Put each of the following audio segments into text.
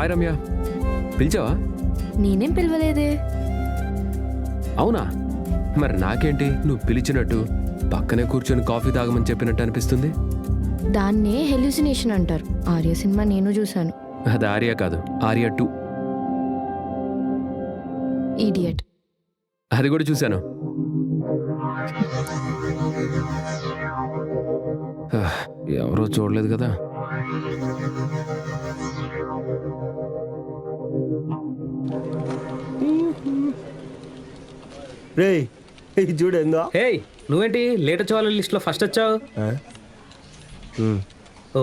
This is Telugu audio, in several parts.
హాయ్ రమ్య, పిలిచావా? నేనేం పిలవలేదే. అవునా? మరి నాకేంటి నువ్వు పిలిచినట్టు పక్కనే కూర్చొని కాఫీ తాగమని చెప్పినట్టు అనిపిస్తుంది. దాన్నే హెల్యూసినేషన్ అంటారు. ఆర్య సినిమా నేను చూశాను. అది ఆర్య కాదు, ఆర్య 2. ఈడియట్. అది కూడా చూశాను. ఎవరో చూడలేదు కదా. రే చూడేందో. హే, నువ్వేంటి లేట్ వచ్చే వాళ్ళ లిస్ట్లో ఫస్ట్ వచ్చావు? Oh,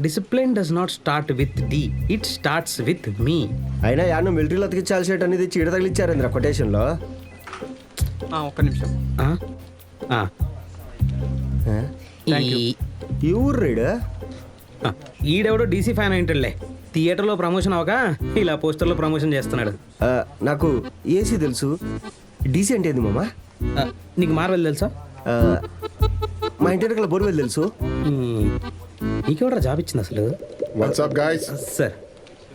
discipline does not start with D, it starts with me. అయినా యాను మిలిటరీలో అతికించాల్సి అనేది చీడ తగిలిచ్చారు కొటేషన్లో. ఒక్క నిమిషం. ఈ ఊరు రైడ్ ఈడెవడో డీసీ ఫ్యాన్ ఏంటలే, థియేటర్లో ప్రమోషన్ అవక ఇలా పోస్టర్లో ప్రమోషన్ చేస్తున్నాడు. నాకు ఏసీ తెలుసు, డీసీ అంటే ఏంది మామా? నీకు మార్వెల్ తెలుసా? మా ఇంటి వెనకాల బోర్వెల్ తెలుసు. నీకెవడరా జాబ్ ఇచ్చింది అసలు? WhatsApp guys, sir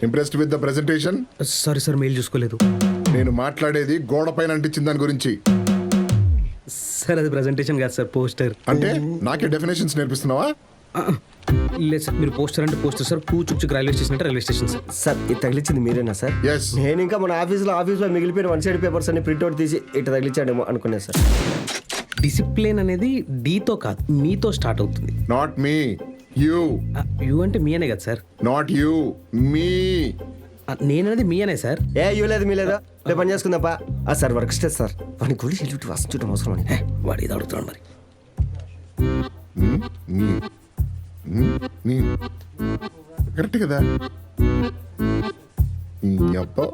impressed with the presentation? Sorry sir, mail చూసుకోలేదు. నేను మాట్లాడేది గోడ పైన అంటించిన దాని గురించి. సార్ అది ప్రెజెంటేషన్ కాదు సార్, పోస్టర్. అంటే నాకే డెఫినేషన్స్ నేర్పిస్తున్నావా? లేదు సార్, మీరు పోస్టర్ అంటే పోస్టర్ సార్, పూచుక్ రైల్వే స్టేషన్ అంటే రైల్వే స్టేషన్ సార్. సార్ ఇది తగిలించింది మీరేనా సార్? Yes. నేను ఇంకా మన ఆఫీస్లో మిగిలిపోయిన 1 సైడ్ పేపర్స్ అన్ని ప్రింట్అవుట్ తీసి ఇట్లా తగిలించాడేమో అనుకున్నా సార్. డిసిప్లిన్ అనేది డీతో కాదు, మీతో స్టార్ట్ అవుతుంది. Not me, you. యూ అంటే మీ అనే కదా సార్? నాట్ యూ, మీ. నేననేది మీ అనే సార్. యూ లేదు మీ లేదా, రేపు పని చేసుకుందాపా. సార్ వర్క్ స్ట్రెస్ సార్, వాడిని గుడి చెల్లి వాసన చూడడం అవసరం అని. వాడు ఇది అడుగుతున్నాడు మరి. నీ కరెక్ట్ కదా? అబ్బా